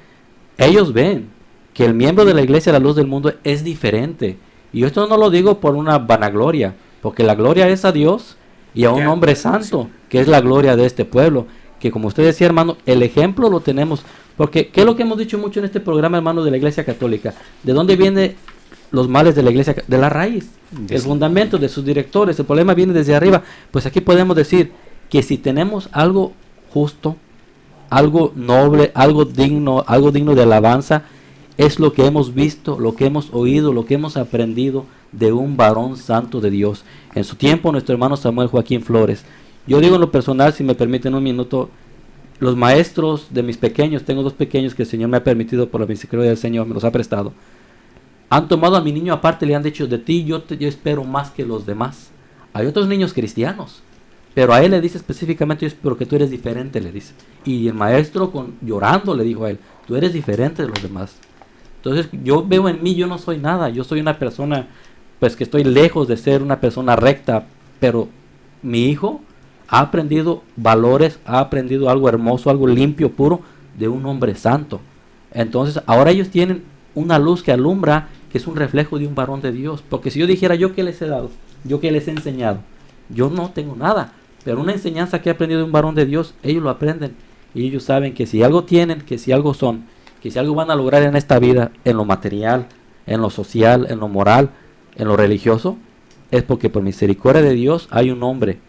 ellos ven que el miembro de la iglesia de la luz del mundo es diferente. Y esto no lo digo por una vanagloria, porque la gloria es a Dios y a un hombre santo, que es la gloria de este pueblo, que como usted decía, hermano, el ejemplo lo tenemos, porque ¿qué es lo que hemos dicho mucho en este programa, hermano, de la iglesia católica? ¿De dónde vienen los males de la iglesia? De la raíz, el fundamento de sus directores, el problema viene desde arriba. Pues aquí podemos decir que si tenemos algo justo, algo noble, algo digno de alabanza, es lo que hemos visto, lo que hemos oído, lo que hemos aprendido de un varón santo de Dios. En su tiempo, nuestro hermano Samuel Joaquín Flores. Yo digo en lo personal, si me permiten un minuto, los maestros de mis pequeños, tengo 2 pequeños que el Señor me ha permitido, por la misericordia del Señor, me los ha prestado, han tomado a mi niño aparte y le han dicho, de ti yo espero más que los demás. Hay otros niños cristianos, pero a él le dice específicamente, yo espero que tú eres diferente, le dice. Y el maestro llorando le dijo a él, tú eres diferente de los demás. Entonces yo veo en mí, yo no soy nada, yo soy una persona, pues que estoy lejos de ser una persona recta, pero mi hijo ha aprendido valores, ha aprendido algo hermoso, algo limpio, puro, de un hombre santo. Entonces ahora ellos tienen una luz que alumbra, que es un reflejo de un varón de Dios. Porque si yo dijera, yo qué les he dado, yo qué les he enseñado, yo no tengo nada, pero una enseñanza que he aprendido de un varón de Dios, ellos lo aprenden, y ellos saben que si algo tienen, que si algo son, que si algo van a lograr en esta vida, en lo material, en lo social, en lo moral, en lo religioso, es porque por misericordia de Dios hay un hombre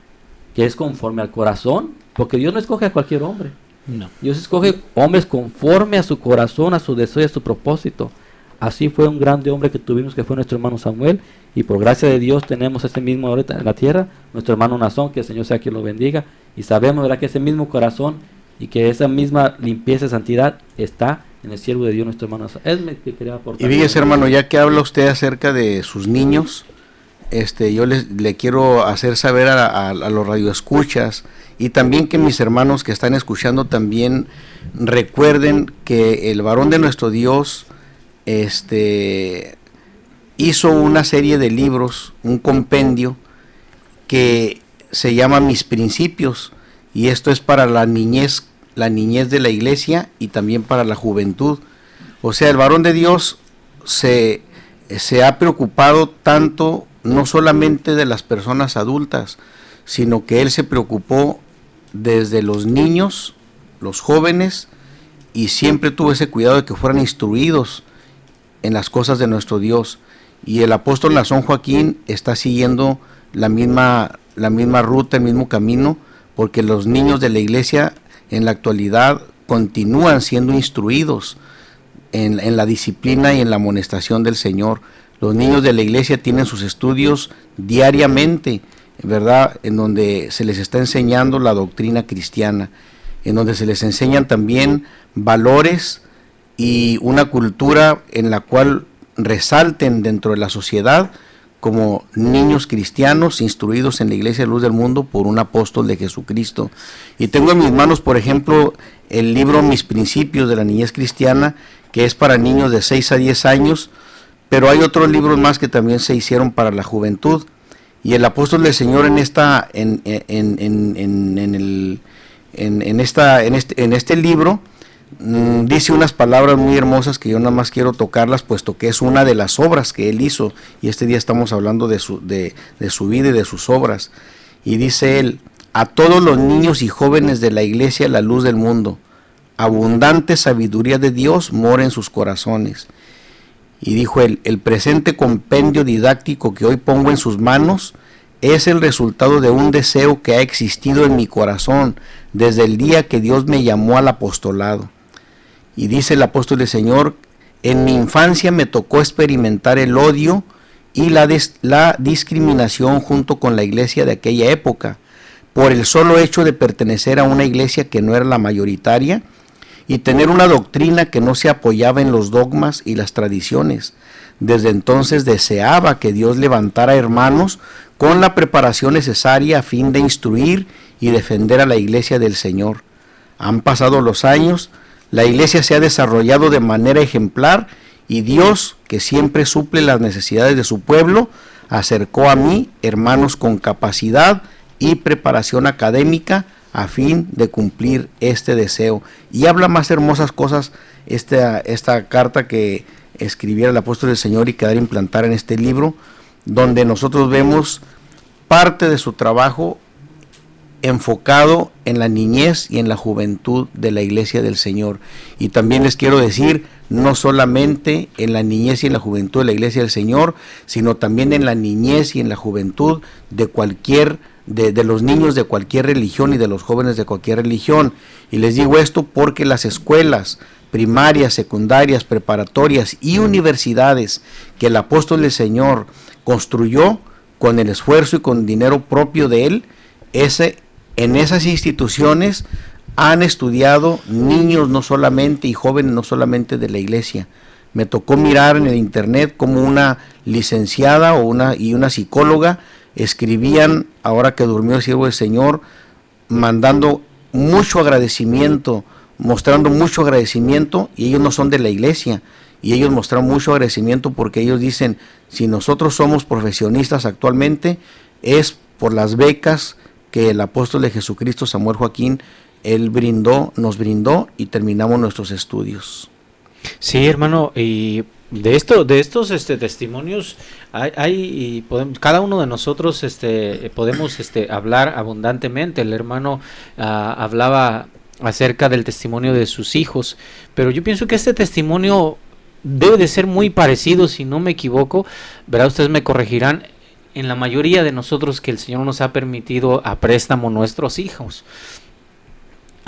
que es conforme al corazón, porque Dios no escoge a cualquier hombre. No. Dios escoge hombres conforme a su corazón, a su deseo y a su propósito. Así fue un grande hombre que tuvimos, que fue nuestro hermano Samuel, y por gracia de Dios tenemos ese mismo ahorita en la tierra, nuestro hermano Nazón, que el Señor sea quien lo bendiga, y sabemos, ¿verdad?, que ese mismo corazón y que esa misma limpieza y santidad está en el siervo de Dios, nuestro hermano Nazón. Es lo que quería aportar. Y fíjese, hermano, ya que habla usted acerca de sus niños, yo le quiero hacer saber a los radioescuchas, y también que mis hermanos que están escuchando también recuerden que el varón de nuestro Dios hizo una serie de libros, un compendio que se llama Mis Principios, y esto es para la niñez de la iglesia y también para la juventud. O sea, el varón de Dios se ha preocupado tanto, no solamente de las personas adultas, sino que él se preocupó desde los niños, los jóvenes, y siempre tuvo ese cuidado de que fueran instruidos en las cosas de nuestro Dios. Y el apóstol Nazón Joaquín está siguiendo la misma ruta, el mismo camino, porque los niños de la iglesia en la actualidad continúan siendo instruidos en la disciplina y en la amonestación del Señor. Los niños de la iglesia tienen sus estudios diariamente, ¿verdad?, en donde se les está enseñando la doctrina cristiana, en donde se les enseñan también valores y una cultura en la cual resalten dentro de la sociedad como niños cristianos instruidos en la Iglesia de Luz del Mundo por un apóstol de Jesucristo. Y tengo en mis manos, por ejemplo, el libro Mis Principios de la Niñez Cristiana, que es para niños de 6 a 10 años, pero hay otros libros más que también se hicieron para la juventud. Y el apóstol del Señor en este libro dice unas palabras muy hermosas que yo nada más quiero tocarlas, puesto que es una de las obras que él hizo, y este día estamos hablando de su vida y de sus obras. Y dice él: a todos los niños y jóvenes de la iglesia, la luz del mundo, abundante sabiduría de Dios mora en sus corazones. Y dijo él: el presente compendio didáctico que hoy pongo en sus manos es el resultado de un deseo que ha existido en mi corazón desde el día que Dios me llamó al apostolado. Y dice el apóstol del Señor: en mi infancia me tocó experimentar el odio y la discriminación junto con la iglesia de aquella época, por el solo hecho de pertenecer a una iglesia que no era la mayoritaria y tener una doctrina que no se apoyaba en los dogmas y las tradiciones. Desde entonces deseaba que Dios levantara hermanos con la preparación necesaria a fin de instruir y defender a la iglesia del Señor. Han pasado los años, la iglesia se ha desarrollado de manera ejemplar, y Dios, que siempre suple las necesidades de su pueblo, acercó a mí hermanos con capacidad y preparación académica a fin de cumplir este deseo. Y habla más hermosas cosas esta carta que escribiera el apóstol del Señor y quedar implantada en este libro, donde nosotros vemos parte de su trabajo enfocado en la niñez y en la juventud de la iglesia del Señor. Y también les quiero decir, no solamente en la niñez y en la juventud de la iglesia del Señor, sino también en la niñez y en la juventud de de los niños de cualquier religión y de los jóvenes de cualquier religión. Y les digo esto porque las escuelas primarias, secundarias, preparatorias y universidades que el apóstol del Señor construyó con el esfuerzo y con dinero propio de él, en esas instituciones han estudiado niños no solamente y jóvenes no solamente de la iglesia. Me tocó mirar en el internet como una licenciada y una psicóloga escribían, ahora que durmió el siervo del Señor, mandando mucho agradecimiento, mostrando mucho agradecimiento, y ellos no son de la iglesia, y ellos mostraron mucho agradecimiento porque ellos dicen: si nosotros somos profesionistas actualmente es por las becas que el apóstol de Jesucristo, Samuel Joaquín, él nos brindó, y terminamos nuestros estudios. Sí, hermano, y de estos testimonios cada uno de nosotros podemos hablar abundantemente. El hermano hablaba acerca del testimonio de sus hijos, pero yo pienso que este testimonio debe de ser muy parecido, si no me equivoco, ¿verdad? Ustedes me corregirán, en la mayoría de nosotros que el Señor nos ha permitido a préstamo nuestros hijos.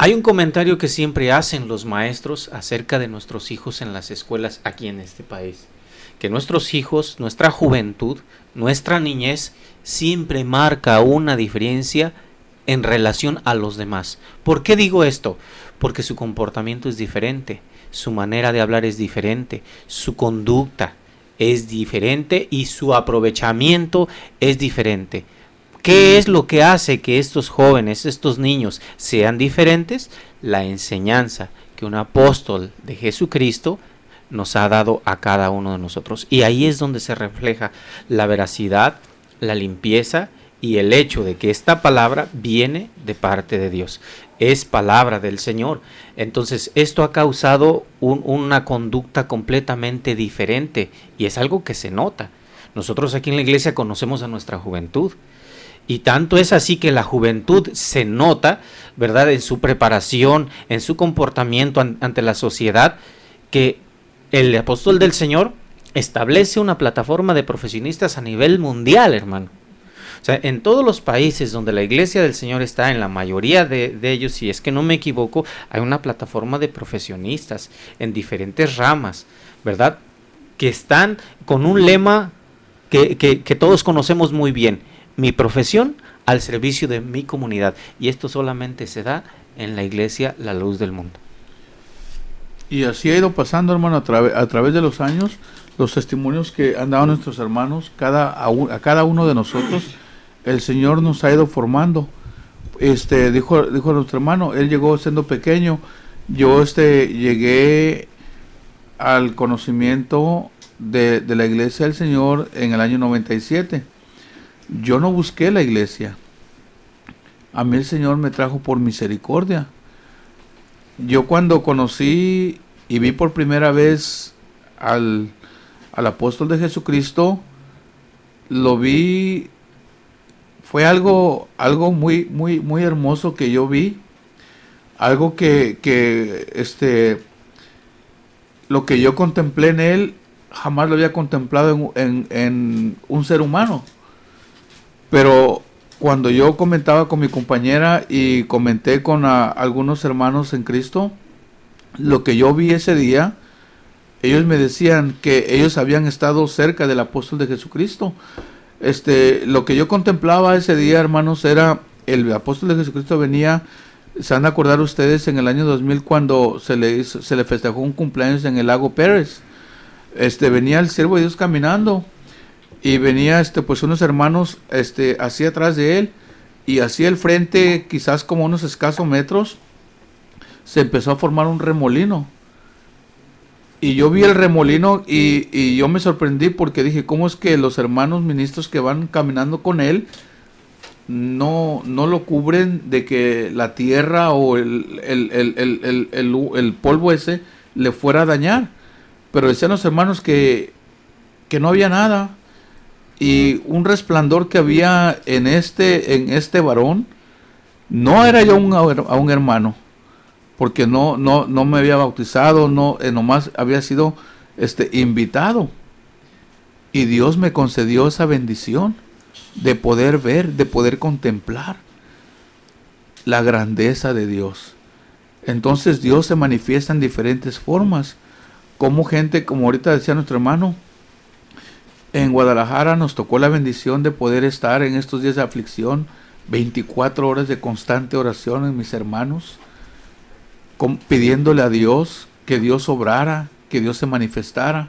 Hay un comentario que siempre hacen los maestros acerca de nuestros hijos en las escuelas aquí en este país, que nuestros hijos, nuestra juventud, nuestra niñez siempre marca una diferencia en relación a los demás. ¿Por qué digo esto? Porque su comportamiento es diferente, su manera de hablar es diferente, su conducta es diferente y su aprovechamiento es diferente. ¿Qué es lo que hace que estos jóvenes, estos niños sean diferentes? La enseñanza que un apóstol de Jesucristo nos ha dado a cada uno de nosotros. Y ahí es donde se refleja la veracidad, la limpieza y el hecho de que esta palabra viene de parte de Dios. Es palabra del Señor. Entonces esto ha causado una conducta completamente diferente y es algo que se nota. Nosotros aquí en la iglesia conocemos a nuestra juventud. Y tanto es así que la juventud se nota, ¿verdad?, en su preparación, en su comportamiento ante la sociedad, que el apóstol del Señor establece una plataforma de profesionistas a nivel mundial, hermano. O sea, en todos los países donde la iglesia del Señor está, en la mayoría de ellos, si es que no me equivoco, hay una plataforma de profesionistas en diferentes ramas, ¿verdad?, que están con un lema que todos conocemos muy bien: mi profesión al servicio de mi comunidad. Y esto solamente se da en la iglesia La Luz del Mundo. Y así ha ido pasando, hermano, a través de los años, los testimonios que han dado nuestros hermanos, a cada uno de nosotros, el Señor nos ha ido formando. Dijo nuestro hermano, él llegó siendo pequeño, yo llegué al conocimiento de la iglesia del Señor en el año 97. Yo no busqué la iglesia. A mí el Señor me trajo por misericordia. Yo cuando conocí y vi por primera vez al apóstol de Jesucristo, lo vi, fue algo muy, muy, muy hermoso que yo vi. Algo lo que yo contemplé en él, jamás lo había contemplado en un ser humano. Pero cuando yo comentaba con mi compañera y comenté con algunos hermanos en Cristo, lo que yo vi ese día, ellos me decían que ellos habían estado cerca del apóstol de Jesucristo. Lo que yo contemplaba ese día, hermanos, era el apóstol de Jesucristo venía. Se van a acordar ustedes en el año 2000 cuando se le festejó un cumpleaños en el lago Pérez. Venía el siervo de Dios caminando. Y venía pues unos hermanos así atrás de él, y así al frente, quizás como unos escasos metros, se empezó a formar un remolino. Y yo vi el remolino y yo me sorprendí porque dije, ¿cómo es que los hermanos ministros que van caminando con él no lo cubren de que la tierra o el polvo ese le fuera a dañar? Pero decían los hermanos que no había nada. Y un resplandor que había en este varón, no era yo a un hermano, porque no me había bautizado, nomás había sido invitado. Y Dios me concedió esa bendición de poder ver, de poder contemplar la grandeza de Dios. Entonces Dios se manifiesta en diferentes formas, como gente, como ahorita decía nuestro hermano, en Guadalajara nos tocó la bendición de poder estar en estos días de aflicción, 24 horas de constante oración en mis hermanos, pidiéndole a Dios que Dios obrara, que Dios se manifestara.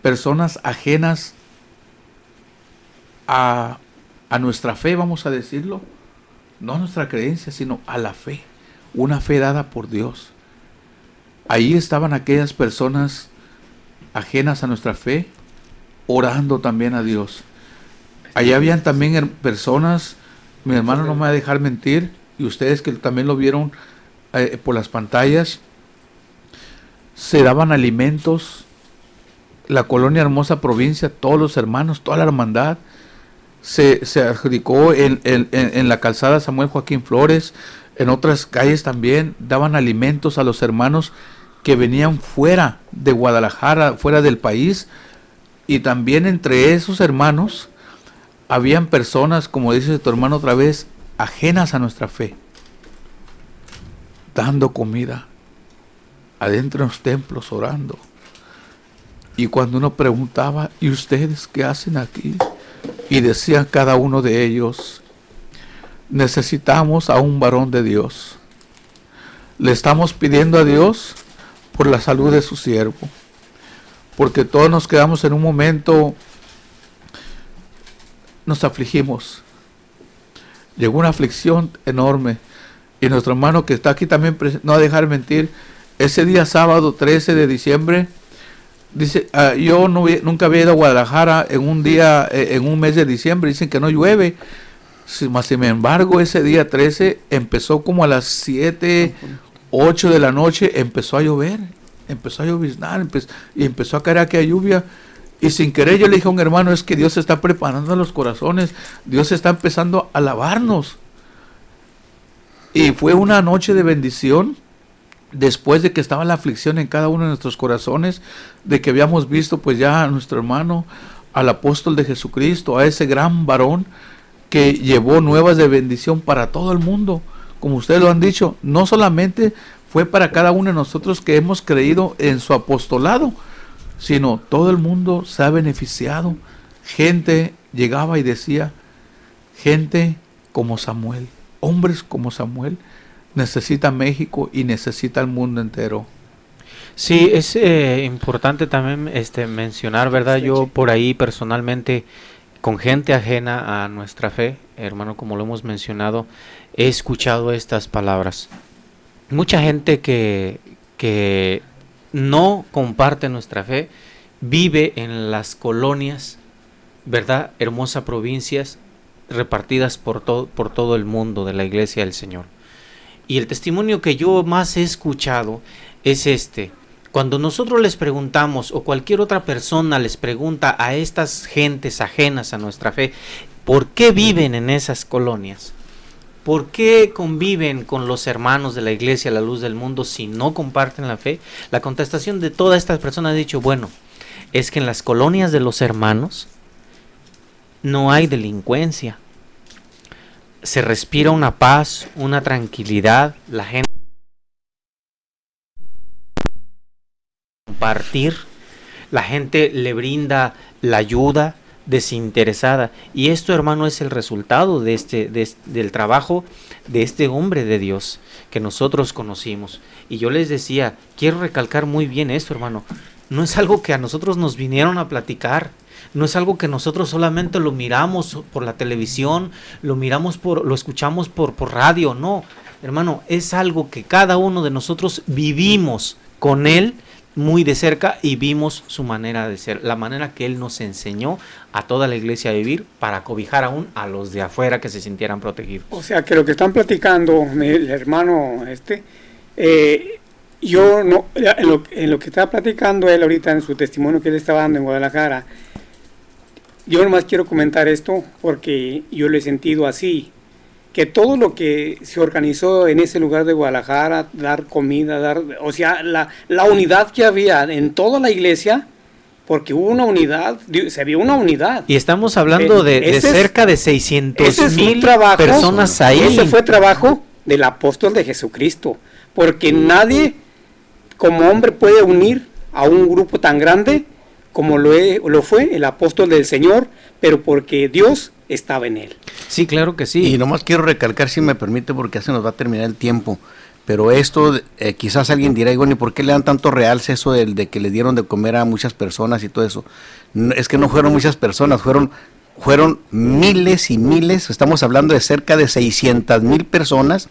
Personas ajenas a nuestra fe, vamos a decirlo, no a nuestra creencia, sino a la fe, una fe dada por Dios. Ahí estaban aquellas personas ajenas a nuestra fe, orando también a Dios. Allá habían también personas, mi hermano no me va a dejar mentir, y ustedes que también lo vieron por las pantallas, se daban alimentos, la colonia Hermosa Provincia, todos los hermanos, toda la hermandad, se adjudicó en la calzada Samuel Joaquín Flores, en otras calles también, daban alimentos a los hermanos que venían fuera de Guadalajara, fuera del país. Y también entre esos hermanos habían personas, como dice tu hermano otra vez, ajenas a nuestra fe. dando comida, adentro en los templos orando. Y cuando uno preguntaba, ¿y ustedes qué hacen aquí? Y decían cada uno de ellos, necesitamos a un varón de Dios. Le estamos pidiendo a Dios por la salud de su siervo, porque todos nos quedamos en un momento, nos afligimos. Llegó una aflicción enorme, y nuestro hermano que está aquí también, no va a dejar mentir, ese día sábado 13 de diciembre, dice, yo nunca había ido a Guadalajara en un mes de diciembre, dicen que no llueve, sin embargo ese día 13 empezó como a las 7, 8 de la noche, empezó a llover, empezó a lloviznar, y empezó a caer aquella lluvia, y sin querer yo le dije a un hermano, es que Dios está preparando los corazones, Dios está empezando a lavarnos, y fue una noche de bendición, después de que estaba la aflicción en cada uno de nuestros corazones, de que habíamos visto pues ya a nuestro hermano, al apóstol de Jesucristo, a ese gran varón que llevó nuevas de bendición para todo el mundo, como ustedes lo han dicho, no solamente fue para cada uno de nosotros que hemos creído en su apostolado, sino todo el mundo se ha beneficiado. Gente llegaba y decía, gente como Samuel, hombres como Samuel, necesita México y necesita el mundo entero. Sí, es importante también mencionar, ¿verdad? Yo por ahí personalmente, con gente ajena a nuestra fe, hermano, como lo hemos mencionado, he escuchado estas palabras. Mucha gente que no comparte nuestra fe, vive en las colonias, ¿verdad? Hermosas provincias repartidas por todo el mundo de la Iglesia del Señor. Y el testimonio que yo más he escuchado es cuando nosotros les preguntamos, o cualquier otra persona les pregunta a estas gentes ajenas a nuestra fe, ¿por qué viven en esas colonias? ¿Por qué conviven con los hermanos de la Iglesia a la luz del mundo si no comparten la fe? La contestación de todas estas personas ha dicho, bueno, es que en las colonias de los hermanos no hay delincuencia. Se respira una paz, una tranquilidad, la gente compartir, la gente le brinda la ayuda desinteresada, y esto, hermano, es el resultado de del trabajo de este hombre de Dios que nosotros conocimos. Y yo les decía, quiero recalcar muy bien esto, hermano, no es algo que a nosotros nos vinieron a platicar, no es algo que nosotros solamente lo miramos por la televisión, lo escuchamos por radio, no, hermano, es algo que cada uno de nosotros vivimos con él muy de cerca y vimos su manera de ser, la manera que él nos enseñó a toda la iglesia a vivir para cobijar aún a los de afuera que se sintieran protegidos. O sea que lo que están platicando el hermano yo no, en lo que está platicando él ahorita en su testimonio que él estaba dando en Guadalajara, yo nomás quiero comentar esto porque yo lo he sentido así, que todo lo que se organizó en ese lugar de Guadalajara, dar comida, o sea, la unidad que había en toda la iglesia, porque hubo una unidad, se vio una unidad. Y estamos hablando de cerca de 600,000 personas ahí. Ese fue trabajo del apóstol de Jesucristo, porque nadie como hombre puede unir a un grupo tan grande como lo fue el apóstol del Señor, pero porque Dios estaba en él. Sí, claro que sí. Y nomás quiero recalcar, si me permite, porque ya se nos va a terminar el tiempo, pero esto, quizás alguien dirá, bueno, ¿y por qué le dan tanto realce eso de que le dieron de comer a muchas personas y todo eso? No, es que no fueron muchas personas, fueron miles y miles, estamos hablando de cerca de 600,000 personas,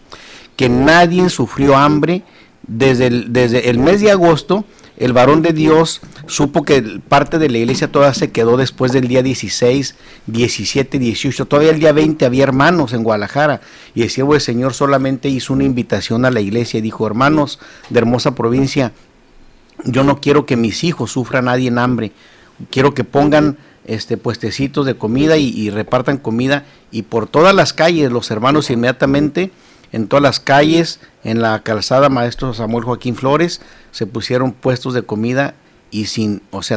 que nadie sufrió hambre desde el mes de agosto. El varón de Dios supo que parte de la iglesia toda se quedó después del día 16, 17, 18, todavía el día 20 había hermanos en Guadalajara, y el siervo del Señor solamente hizo una invitación a la iglesia y dijo, hermanos de hermosa provincia, yo no quiero que mis hijos sufran nadie en hambre, quiero que pongan puestecitos de comida y repartan comida, y por todas las calles los hermanos inmediatamente, en todas las calles, en la calzada Maestro Samuel Joaquín Flores, se pusieron puestos de comida y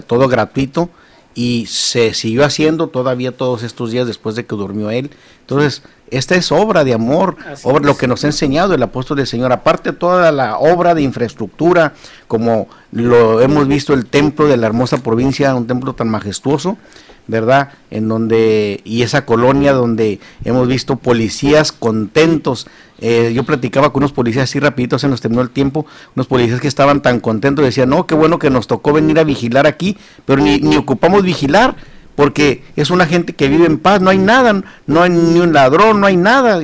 todo gratuito, y se siguió haciendo todavía todos estos días después de que durmió él. Entonces, esta es obra de amor, lo que nos ha enseñado el apóstol del Señor, aparte toda la obra de infraestructura, como lo hemos visto el templo de la hermosa provincia, un templo tan majestuoso, ¿verdad? En donde, y esa colonia donde hemos visto policías contentos. Yo platicaba con unos policías así rapidito, se nos terminó el tiempo, unos policías que estaban tan contentos, decían, no, qué bueno que nos tocó venir a vigilar aquí, pero ni ocupamos vigilar, porque es una gente que vive en paz, no hay nada, no hay ni un ladrón, no hay nada,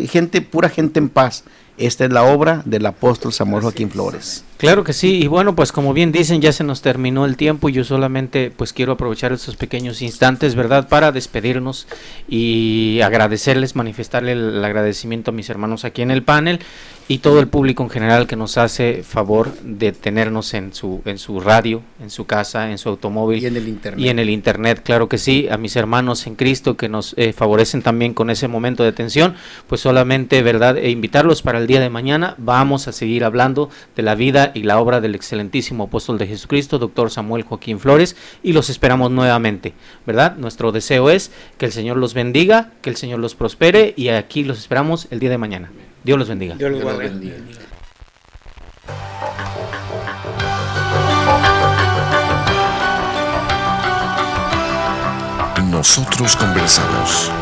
pura gente en paz. Esta es la obra del apóstol Samuel Joaquín Flores. Claro que sí, y bueno, pues como bien dicen, ya se nos terminó el tiempo y yo solamente pues quiero aprovechar estos pequeños instantes, ¿verdad?, para despedirnos y agradecerles, manifestarle el agradecimiento a mis hermanos aquí en el panel y todo el público en general que nos hace favor de tenernos en su radio, en su casa, en su automóvil y en el internet. Y en el internet, claro que sí, a mis hermanos en Cristo que nos favorecen también con ese momento de atención, pues solamente, ¿verdad?, invitarlos para el día de mañana. Vamos a seguir hablando de la vida y la obra del excelentísimo apóstol de Jesucristo, doctor Samuel Joaquín Flores, y los esperamos nuevamente, ¿verdad? Nuestro deseo es que el Señor los bendiga, que el Señor los prospere, y aquí los esperamos el día de mañana. Dios los bendiga. Dios los guarde. Nosotros conversamos.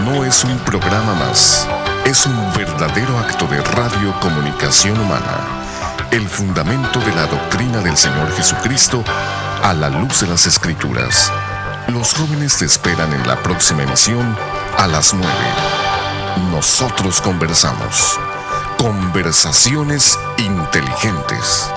No es un programa más, es un verdadero acto de radiocomunicación humana. El fundamento de la doctrina del Señor Jesucristo a la luz de las Escrituras. Los jóvenes te esperan en la próxima emisión a las 9. Nosotros conversamos. Conversaciones inteligentes.